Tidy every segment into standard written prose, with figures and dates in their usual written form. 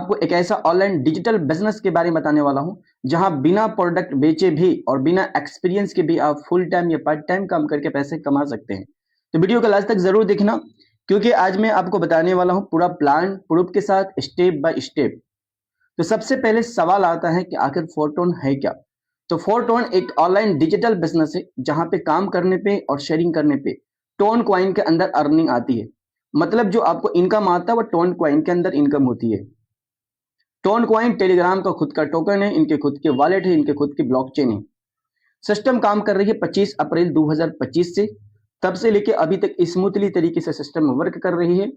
आपको एक ऐसा ऑनलाइन डिजिटल बिजनेस के बारे में बताने वाला हूं जहां बिना प्रोडक्ट बेचे भी और बिना एक्सपीरियंस के भी आप फुल टाइम या पार्ट टाइम काम करके पैसे कमा सकते हैं। तो वीडियो को लास्ट तक जरूर देखना, क्योंकि आज मैं आपको बताने वाला हूं पूरा प्लान प्रूफ के साथ स्टेप बाय स्टेप। तो सबसे पहले सवाल आता है कि आखिर फोरटोन है क्या। तो फोरटोन एक ऑनलाइन डिजिटल बिजनेस है जहां पे काम करने पे और शेयरिंग करने पे टोन कॉइन के अंदर अर्निंग आती है। मतलब जो आपको इनकम आता है वो टोन कॉइन के अंदर इनकम होती है। टोन कॉइन टेलीग्राम का खुद का टोकन है, इनके खुद के वॉलेट है, इनके खुद की ब्लॉकचेन है। सिस्टम काम कर रही है 25 अप्रैल 2025 से। तब से लेके अभी तक स्मूथली तरीके से सिस्टम वर्क कर रही है।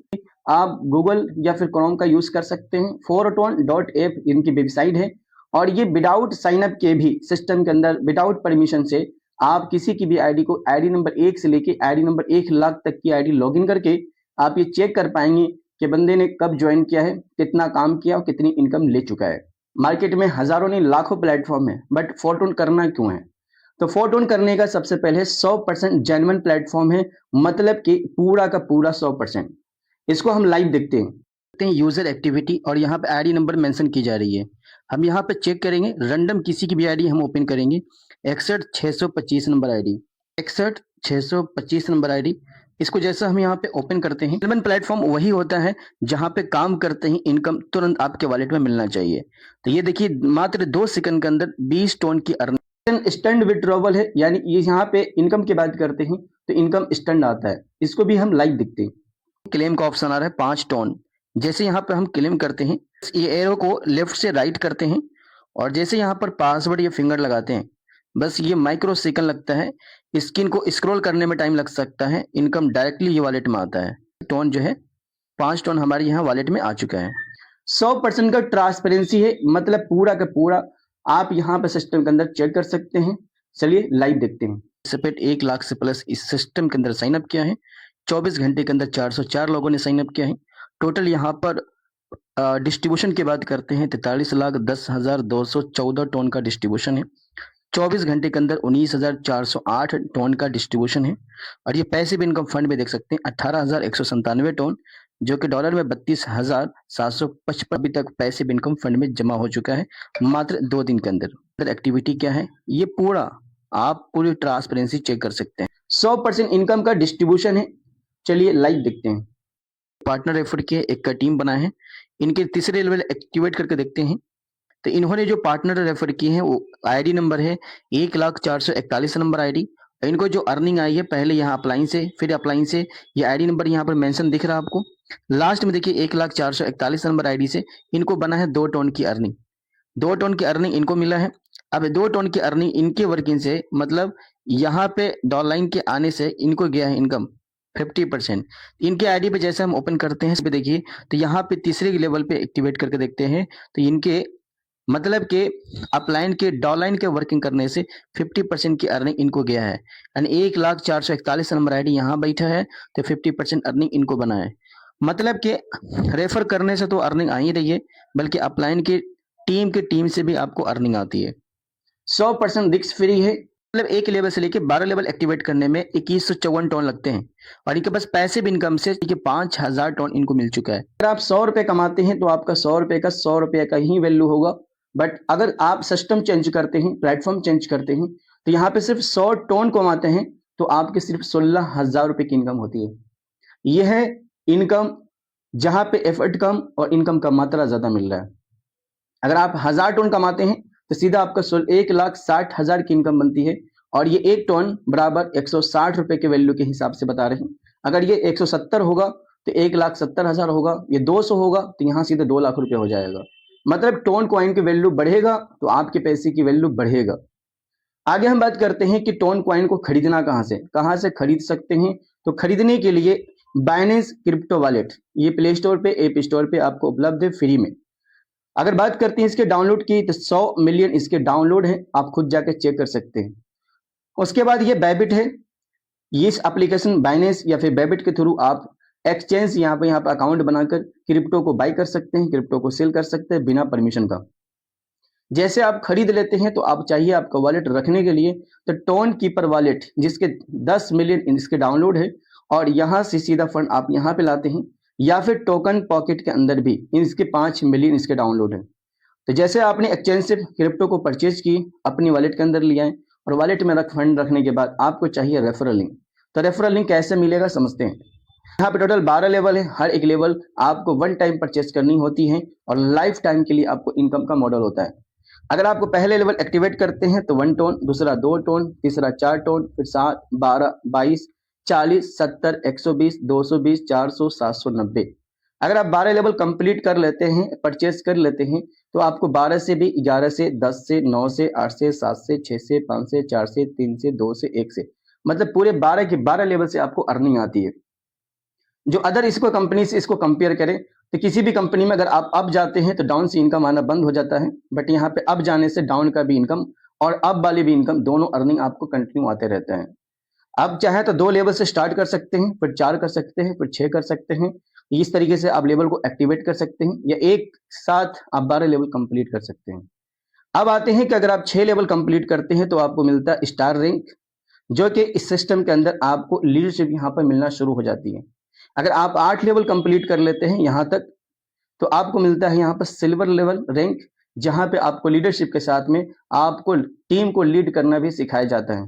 आप गूगल या फिर क्रोम का यूज कर सकते हैं। fourton.app इनकी वेबसाइट है और ये विदाउट साइन अप के भी सिस्टम के अंदर विदाउट परमिशन से आप किसी की भी आईडी को आईडी नंबर 1 से लेके आईडी नंबर 1 लाख तक की आईडी लॉगिन करके आप ये चेक कर पाएंगे कि बंदे ने कब ज्वाइन किया है, कितना काम किया और कितनी इनकम ले चुका है। मार्केट में हजारों नहीं लाखों प्लेटफॉर्म है, बट फोरटोन करना क्यों है? तो फोरटोन करने का सबसे पहले 100% जेन्युइन प्लेटफॉर्म है, मतलब कि पूरा का पूरा 100%। इसको हम लाइव देखते हैं यूजर एक्टिविटी और यहाँ पे आईडी नंबर मेंशन की जा रही है। हम यहाँ पे चेक करेंगे, रैंडम किसी की भी आईडी हम ओपन करेंगे। 61625 नंबर आईडी, 61625 नंबर आईडी। इसको जैसा हम यहाँ पे ओपन करते हैं, जेन्युइन प्लेटफॉर्म वही होता है जहाँ पे काम करते ही इनकम तुरंत आपके वॉलेट में मिलना चाहिए। तो ये देखिए मात्र 2 सेकंड के अंदर 20 टोन की अर्निंग। स्टैंड विड्रॉवल है, यानी ये यहाँ पे इनकम की बात करते हैं तो इनकम स्टैंड आता है। इसको भी हम लाइव दिखते हैं। क्लेम का ऑप्शन आ रहा है 5 टोन। जैसे यहाँ पे हम क्लेम करते हैं, ये एरो को लेफ्ट से राइट करते हैं और जैसे यहाँ पर पासवर्ड या फिंगर लगाते हैं, बस ये माइक्रो सेकंड लगता है। स्क्रीन को स्क्रॉल करने में टाइम लग सकता है, इनकम डायरेक्टली ये वॉलेट में आता है। टोन जो है 5 टोन हमारे यहाँ वॉलेट में आ चुका है। 100% का ट्रांसपेरेंसी है, मतलब पूरा का पूरा आप यहाँ पे सिस्टम के अंदर चेक कर सकते हैं। चलिए लाइव देखते हैं। सेपरेट 1 लाख से प्लस इस सिस्टम के अंदर साइन अप किया है। 24 घंटे के अंदर 404 लोगों ने साइन अप किया है। टोटल यहाँ पर डिस्ट्रीब्यूशन की बात करते हैं 43,10,214 टोन का डिस्ट्रीब्यूशन है। 24 घंटे के अंदर 19,408 टोन का डिस्ट्रीब्यूशन है। और ये पैसिव इनकम फंड में देख सकते हैं 18,197 टोन, जो कि डॉलर में 32,755 अभी तक पैसिव इनकम फंड में जमा हो चुका है मात्र 2 दिन के अंदर। एक्टिविटी क्या है ये पूरा आप पूरी ट्रांसपेरेंसी चेक कर सकते हैं। 100% इनकम का डिस्ट्रीब्यूशन है। चलिए लाइव देखते हैं। पार्टनर रेफर किए, एक का टीम बना है। इनके तीसरे लेवल एक्टिवेट करके देखते हैं। तो इन्होंने जो पार्टनर रेफर किए हैं वो आईडी नंबर है 1,04,41 नंबर आईडी। इनको जो अर्निंग आई है पहले यहाँ अप्लाइन से, फिर अप्लाइन से, ये आईडी नंबर यहाँ पर मेंशन दिख रहा है आपको। लास्ट में देखिए 1,04,41 नंबर आईडी से इनको बना है 2 टोन की अर्निंग। 2 टोन की अर्निंग इनको मिला है। अब 2 टोन की अर्निंग इनके वर्किंग से, मतलब यहाँ पे डॉललाइन के आने से इनको गया है इनकम 50%। इनके आईडी पे जैसे हम ओपन करते हैं इस पे देखिए, तो यहाँ पे तीसरे लेवल पे एक्टिवेट करके देखते हैं तो इनके मतलब के अपलाइन के डॉललाइन के वर्किंग करने से 50% की अर्निंग इनको गया है। यानी 1,04,41 नंबर आईडी यहाँ बैठा है तो 50% अर्निंग इनको बना है। मतलब के रेफर करने से तो अर्निंग आ ही रही है, बल्कि अपलाइन के टीम से भी आपको अर्निंग आती है। 100% रिस्क फ्री है। मतलब 1 लेवल से लेके 12 लेवल एक्टिवेट करने में 2154 टोन लगते हैं और इनके पास पैसिव इनकम से 5,000 टोन इनको मिल चुका है। अगर आप 100 रुपए कमाते हैं तो आपका 100 रुपए का 100 रुपए का ही वैल्यू होगा। बट अगर आप सिस्टम चेंज करते हैं, प्लेटफॉर्म चेंज करते हैं, तो यहाँ पे सिर्फ 100 टोन कमाते हैं तो आपके सिर्फ 16,000 रुपए की इनकम होती है। यह है इनकम जहां पे एफर्ट कम और इनकम का मात्रा ज्यादा मिल रहा है। अगर आप 1000 टोन कमाते हैं तो सीधा आपका 1,60,000 की इनकम बनती है और ये 1 टोन बराबर 160 रुपए के वैल्यू के हिसाब से बता रहे हैं। अगर ये 170 होगा तो 1,70,000 होगा, ये 200 होगा तो यहाँ सीधे 2 लाख रुपए हो जाएगा। मतलब टोन कॉइन की वैल्यू बढ़ेगा तो आपके पैसे की वैल्यू बढ़ेगा। आगे हम बात करते हैं कि टोन कॉइन को खरीदना कहाँ से खरीद सकते हैं। तो खरीदने के लिए बाइनेंस क्रिप्टो वॉलेट ये प्ले स्टोर पे, ऐप स्टोर पे आपको उपलब्ध है फ्री में। अगर बात करते हैं इसके डाउनलोड की तो 100 मिलियन इसके डाउनलोड है, आप खुद जाकर चेक कर सकते हैं। उसके बाद ये बैबिट है। ये इस एप्लीकेशन बाइनेंस या फिर बैबिट के थ्रू आप एक्सचेंज यहाँ पे अकाउंट बनाकर क्रिप्टो को बाई कर सकते हैं, क्रिप्टो को सेल कर सकते हैं बिना परमिशन का। जैसे आप खरीद लेते हैं तो आप चाहिए आपका वॉलेट रखने के लिए तो टोन कीपर वॉलेट जिसके 10 मिलियन इसके डाउनलोड है और यहाँ से सीधा फंड आप यहाँ पे लाते हैं। या फिर टोकन पॉकेट के अंदर भी इसके 5 मिलियन इसके डाउनलोड है। तो जैसे आपने एक्सचेंज से क्रिप्टो को परचेज की, अपनी वॉलेट के अंदर लिया है और वॉलेट में फंड रखने के बाद आपको चाहिए रेफरल लिंक। तो रेफरल लिंक कैसे मिलेगा समझते हैं। यहाँ पे टोटल 12 लेवल है, हर एक लेवल आपको वन टाइम परचेज करनी होती है और लाइफ टाइम के लिए आपको इनकम का मॉडल होता है। अगर आपको पहले लेवल एक्टिवेट करते हैं तो 1 टोन, दूसरा 2 टोन, तीसरा 4 टोन, फिर 7, 12, 22, 40, 70, 120, 220, 400, 790। अगर आप 12 लेवल कंप्लीट कर लेते हैं, परचेज कर लेते हैं, तो आपको 12 से भी 11 से 10 से 9 से 8 से 7 से 6 से 5 से 4 से 3 से 2 से 1 से, मतलब पूरे 12 के 12 लेवल से आपको अर्निंग आती है। जो अदर इसको कंपनी से इसको कंपेयर करें तो किसी भी कंपनी में अगर आप अप जाते हैं तो डाउन से इनकम आना बंद हो जाता है, बट यहाँ पे अप जाने से डाउन का भी इनकम और अप वाली भी इनकम दोनों अर्निंग आपको कंटिन्यू आते रहते हैं। आप चाहे तो 2 लेवल से स्टार्ट कर सकते हैं, फिर 4 कर सकते हैं, फिर 6 कर सकते हैं। इस तरीके से आप लेवल को एक्टिवेट कर सकते हैं या एक साथ आप 12 लेवल कंप्लीट कर सकते हैं। अब आते हैं कि अगर आप 6 लेवल कंप्लीट करते हैं तो आपको मिलता है स्टार रैंक, जो कि इस सिस्टम के अंदर आपको लीडरशिप यहाँ पर मिलना शुरू हो जाती है। अगर आप 8 लेवल कंप्लीट कर लेते हैं यहाँ तक तो आपको मिलता है यहाँ पर सिल्वर लेवल रैंक, जहां पे आपको लीडरशिप के साथ में आपको टीम को लीड करना भी सिखाया जाता है।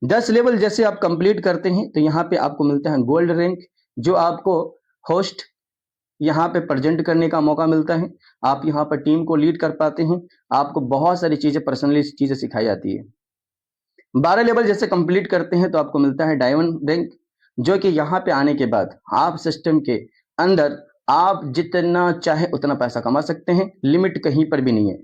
10 लेवल जैसे आप कंप्लीट करते हैं तो यहाँ पे आपको मिलता है गोल्ड रैंक, जो आपको होस्ट यहाँ पे प्रेजेंट करने का मौका मिलता है। आप यहाँ पर टीम को लीड कर पाते हैं, आपको बहुत सारी चीजें पर्सनली चीजें सिखाई जाती है। 12 लेवल जैसे कंप्लीट करते हैं तो आपको मिलता है डायमंड रैंक, जो कि यहाँ पे आने के बाद आप सिस्टम के अंदर आप जितना चाहे उतना पैसा कमा सकते हैं, लिमिट कहीं पर भी नहीं है।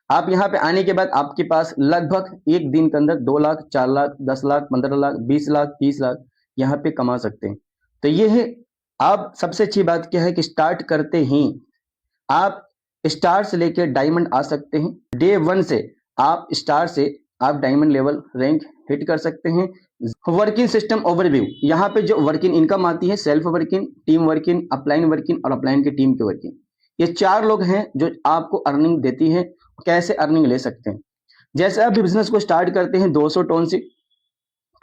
आप यहाँ पे आने के बाद आपके पास लगभग एक दिन के अंदर 2 लाख, 4 लाख, 10 लाख, 15 लाख, 20 लाख, 30 लाख यहाँ पे कमा सकते हैं। तो ये है। आप सबसे अच्छी बात क्या है कि स्टार्ट करते ही आप स्टार से लेकर डायमंड आ सकते हैं। डे 1 से आप स्टार से आप डायमंड लेवल रैंक हिट कर सकते हैं। वर्किंग सिस्टम ओवरव्यू, यहाँ पे जो वर्किंग इनकम आती है, self working, team working, upline working और अपलाइन की टीम की वर्किंग, ये 4 लोग हैं जो आपको अर्निंग देती है। कैसे अर्निंग ले सकते हैं, जैसे आप बिजनेस को स्टार्ट करते हैं 200 टोन से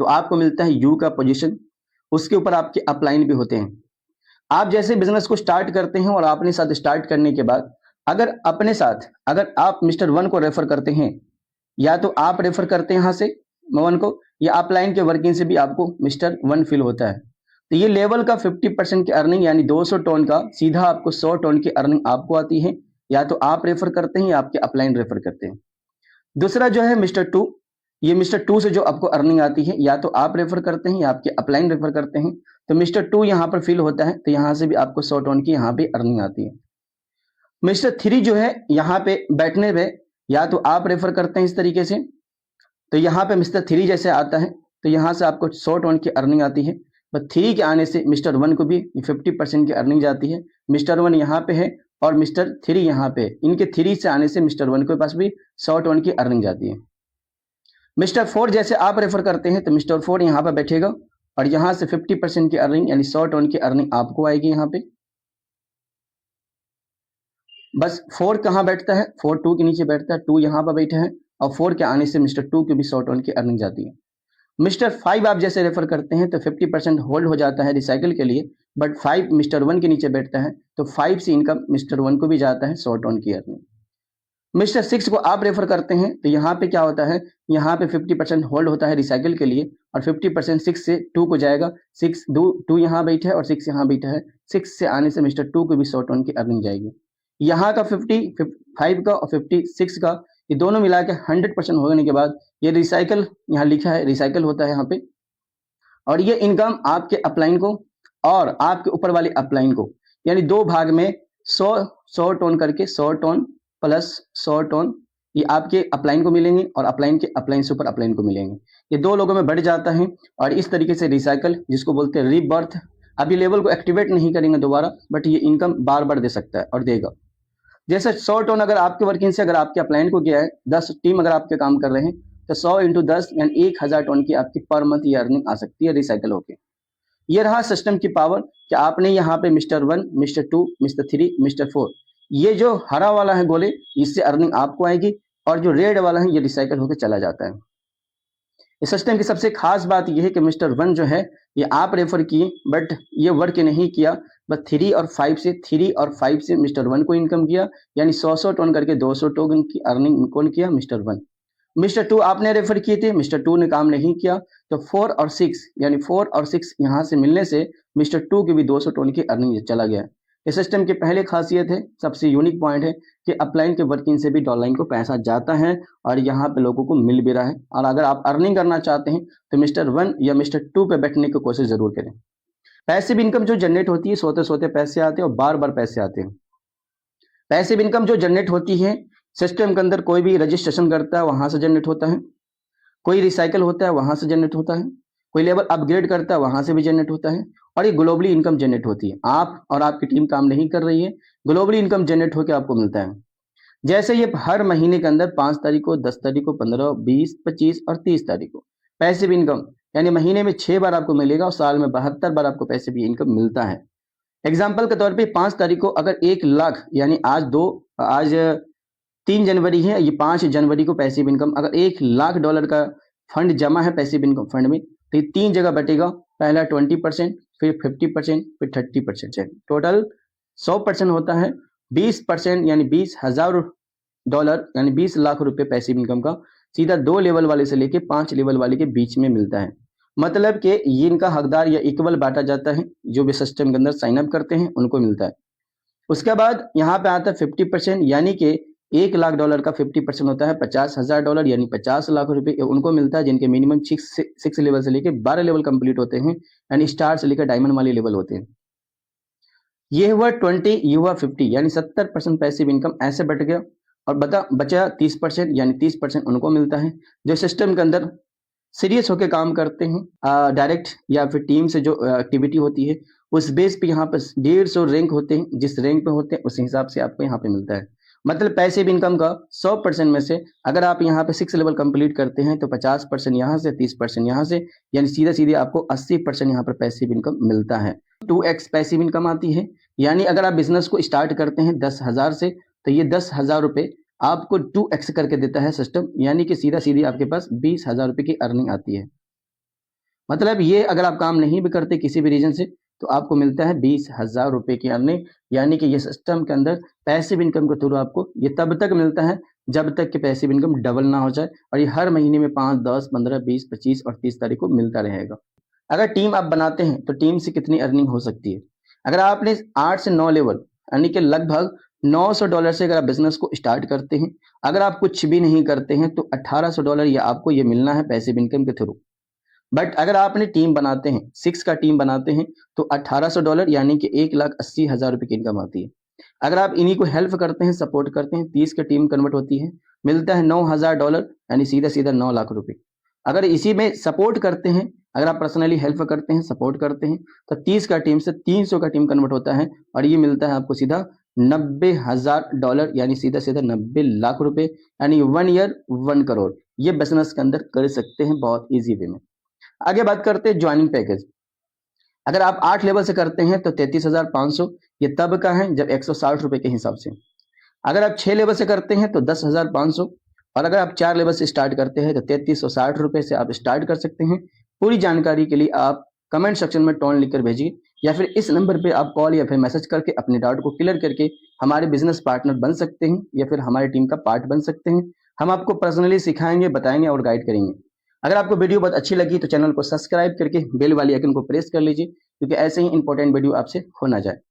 तो आपको मिलता है यू का पोजीशन, उसके ऊपर आपके अपलाइन भी होते हैं। आप जैसे बिजनेस को स्टार्ट करते हैं और अपने साथ स्टार्ट करने के बाद अगर अपने साथ अगर आप मिस्टर 1 को रेफर करते हैं, या तो आप रेफर करते हैं यहाँ से 1 को, या अपलाइन के वर्किंग से भी आपको मिस्टर 1 फील होता है, तो ये लेवल का 50% की अर्निंग यानी 200 टोन का सीधा आपको 100 टोन की अर्निंग आपको आती है। या तो आप रेफर करते हैं या आपके अपलाइन रेफर करते हैं। दूसरा जो है मिस्टर 2, ये मिस्टर 2 से जो आपको अर्निंग आती है, या तो आप रेफर करते हैं या आपके अपलाइन रेफर करते हैं, तो मिस्टर 2 यहाँ पर फिल होता है, तो यहाँ से भी आपको 100 टोन की यहाँ पे अर्निंग आती है। मिस्टर 3 जो है यहाँ पे बैठने पे या तो आप रेफर करते हैं इस तरीके से, तो यहाँ पे मिस्टर 3 जैसे आता है तो यहाँ से आपको 100 टोन की अर्निंग आती है। बट 3 के आने से मिस्टर 1 को भी 50% की अर्निंग जाती है। मिस्टर 1 यहाँ पे है और मिस्टर 3 यहाँ पे, इनके 3 से आने से मिस्टर 1 के पास भी 100 टोन की अर्निंग जाती है। मिस्टर 4 जैसे आप रेफर करते हैं तो मिस्टर 4 यहाँ पर बैठेगा और यहाँ से 50% की अर्निंग यानी 100 टोन की अर्निंग आपको आएगी यहाँ पे। बस 4 कहाँ बैठता है, 4 2 के नीचे बैठता है, 2 यहाँ पर बैठा है और 4 के आने से मिस्टर 2 की भी 100 टोन की अर्निंग जाती है। मिस्टर 5 आप जैसे रेफर करते हैं तो 50% होल्ड हो जाता है रिसाइकिल के लिए, बट 5 मिस्टर 1 के नीचे बैठता है तो 5 से इनकम मिस्टर 1 को भी जाता है 100 टोन की अर्निंग। मिस्टर 6 को आप रेफर करते हैं तो यहाँ पे क्या होता है, यहाँ पे 50% होल्ड होता है रिसाइकिल के लिए और 50% 6 से 2 को जाएगा। 6 2 यहाँ बैठा है और 6 यहाँ बैठा है, 6 से आने से मिस्टर 2 को भी 100 टोन की अर्निंग जाएगी। यहाँ का 55 का और 56 का ये दोनों मिला के 100% होने के बाद ये रिसाइकल यहाँ लिखा है, रिसाइकल होता है यहाँ पे, और ये इनकम आपके अपलाइन को और आपके ऊपर वाले अपलाइन को यानी 2 भाग में 100 टोन करके 100 टोन प्लस 100 टोन ये आपके अपलाइन को मिलेंगे और अपलाइन के अपलाइन से ऊपर अपलाइन को मिलेंगे। ये 2 लोगों में बढ़ जाता है और इस तरीके से रिसाइकल जिसको बोलते हैं रीबर्थ, अभी लेवल को एक्टिवेट नहीं करेंगे दोबारा, बट ये इनकम बार बार दे सकता है और देगा। जैसे 100 टोन अगर आपके वर्किंग से अगर आपके अपलाइन को किया है, 10 टीम अगर आपके काम कर रहे हैं तो 100 इंटू 10 यानी 1000 टोन की आपकी पर मंथ ये अर्निंग आ सकती है रिसाइकल होके। ये रहा सिस्टम की पावर कि आपने यहाँ पे मिस्टर 1, मिस्टर 2, मिस्टर 3, मिस्टर 4, ये जो हरा वाला है गोले इससे अर्निंग आपको आएगी और जो रेड वाला है ये रिसाइकल होकर चला जाता है। इस सिस्टम की सबसे खास बात यह है कि मिस्टर 1 जो है ये आप रेफर किए बट ये वर्क नहीं किया, बस 3 और 5 से मिस्टर 1 को इनकम किया, यानी 100 टन करके 200 टन की अर्निंग कौन किया? मिस्टर 1। मिस्टर 2 आपने रेफर किए थे, मिस्टर 2 ने काम नहीं किया, तो 4 और 6 यानी 4 और 6 यहाँ से मिलने से मिस्टर 2 की भी 200 टन की अर्निंग चला गया। इस सिस्टम की पहले खासियत है, सबसे यूनिक पॉइंट है कि अपलाइन के वर्किंग से भी डाउनलाइन को पैसा जाता है और यहाँ पे लोगों को मिल भी रहा है। और अगर आप अर्निंग करना चाहते हैं तो मिस्टर 1 या मिस्टर 2 पे बैठने की कोशिश जरूर करें। पैसिव इनकम जो जनरेट होती है, सोते सोते पैसे आते हैं और बार बार पैसे आते हैं। पैसिव इनकम जो जनरेट होती है सिस्टम के अंदर, कोई भी रजिस्ट्रेशन करता है वहां से जनरेट होता है, कोई रिसाइकल होता है वहां से जनरेट होता है, कोई लेवल अपग्रेड करता है वहां से भी जनरेट होता है, और ये ग्लोबली इनकम जनरेट होती है। आप और आपकी टीम काम नहीं कर रही है, ग्लोबली इनकम जनरेट होकर आपको मिलता है। जैसे ये हर महीने के अंदर 5 तारीख को, 10 तारीख को, 15, 20, 25 और 30 तारीख को पैसिव इनकम यानी महीने में 6 बार आपको मिलेगा और साल में 72 बार आपको पैसिव इनकम मिलता है। एग्जाम्पल के तौर पे 5 तारीख को अगर 1 लाख, यानी आज 3 जनवरी है, ये 5 जनवरी को पैसिव इनकम अगर $1 लाख का फंड जमा है पैसिव इनकम फंड में, तो ये 3 जगह बटेगा। पहला 20%, फिर 50%, फिर 30%, टोटल 100% होता है। 20% यानी $20,000 यानी 20 लाख रुपए पैसिव इनकम का सीधा 2 लेवल वाले से लेके 5 लेवल वाले के बीच में मिलता है। मतलब कि ये इनका हकदार या इक्वल बांटा जाता है, जो भी सिस्टम के अंदर साइन अप करते हैं उनको मिलता है। उसके बाद यहाँ पे आता है 50%, यानी कि $1 लाख का 50% होता है $50,000 यानी 50 लाख रुपए उनको मिलता है, जिनके मिनिमम 6 लेवल से लेके 12 लेवल कंप्लीट होते हैं, यानी स्टार से लेकर डायमंड वाले लेवल होते हैं। ये हुआ 20, ये हुआ 50, यानी 70% पैसिव इनकम ऐसे बट गया। और बचा 30%, यानी 30% उनको मिलता है जो सिस्टम के अंदर सीरियस होकर काम करते हैं, डायरेक्ट या फिर टीम से जो एक्टिविटी होती है उस बेस पे। यहाँ पर 150 रैंक होते हैं, जिस रैंक पे होते हैं उस हिसाब से आपको यहाँ पे मिलता है। मतलब पैसिव इनकम का 100% में से अगर आप यहाँ पे 6 लेवल कंप्लीट करते हैं तो 50% यहाँ से, 30% यहाँ से, यानी सीधा सीधे आपको 80% यहाँ पर पैसिव इनकम मिलता है। 2x पैसिव इनकम आती है, यानी अगर आप बिजनेस को स्टार्ट करते हैं 10,000 से, तो ये 10,000 रुपए आपको 2x करके देता है सिस्टम, यानी कि सीधा सीधी आपके पास 20,000 रुपए की अर्निंग आती है। मतलब ये अगर आप काम नहीं भी करते किसी भी रीजन से, तो आपको मिलता है 20,000 रुपए की अर्निंग, यानी कि ये सिस्टम के अंदर पैसिव इनकम के थ्रू आपको ये तब तक मिलता है जब तक कि पैसिव इनकम डबल ना हो जाए, और ये हर महीने में 5, 10, 15, 20, 25 और 30 तारीख को मिलता रहेगा। अगर टीम आप बनाते हैं तो टीम से कितनी अर्निंग हो सकती है? अगर आपने 8 से 9 लेवल यानी कि लगभग $900 से अगर आप बिजनेस को स्टार्ट करते हैं, अगर आप कुछ भी नहीं करते हैं तो $1,800 या आपको ये मिलना है पैसिव इनकम के थ्रू। बट अगर आपने टीम बनाते हैं, 6 का टीम बनाते हैं, तो $1,800 यानी कि 1,80,000 रुपए की इनकम आती है। अगर आप इन्हीं को हेल्प करते हैं, सपोर्ट करते हैं, 30 की टीम कन्वर्ट होती है, मिलता है $9,000 यानी सीधा सीधा 9 लाख रुपए। अगर इसी में सपोर्ट करते हैं, अगर आप पर्सनली हेल्प करते हैं, सपोर्ट करते हैं, तो 30 का टीम से 300 का टीम कन्वर्ट होता है और ये मिलता है आपको सीधा $90,000 यानी सीधा सीधा 90 लाख रुपए, यानी 1 ईयर 1 करोड़। ये बिजनेस के अंदर कर सकते हैं बहुत इजी वे में। आगे बात करते हैं ज्वाइनिंग पैकेज। अगर आप 8 लेवल से करते हैं तो 33,500, ये तब का है जब 160 रुपए के हिसाब से। अगर आप 6 लेवल से करते हैं तो 10,500, और अगर आप 4 लेवल से स्टार्ट करते हैं तो 3360 रुपए से आप स्टार्ट कर सकते हैं। पूरी जानकारी के लिए आप कमेंट सेक्शन में टोन लिखकर भेजिए, या फिर इस नंबर पे आप कॉल या फिर मैसेज करके अपने डाउट को क्लियर करके हमारे बिजनेस पार्टनर बन सकते हैं, या फिर हमारी टीम का पार्ट बन सकते हैं। हम आपको पर्सनली सिखाएंगे, बताएंगे और गाइड करेंगे। अगर आपको वीडियो बहुत अच्छी लगी तो चैनल को सब्सक्राइब करके बेल वाली आइकन को प्रेस कर लीजिए, क्योंकि ऐसे ही इंपॉर्टेंट वीडियो आपसे हो ना जाए।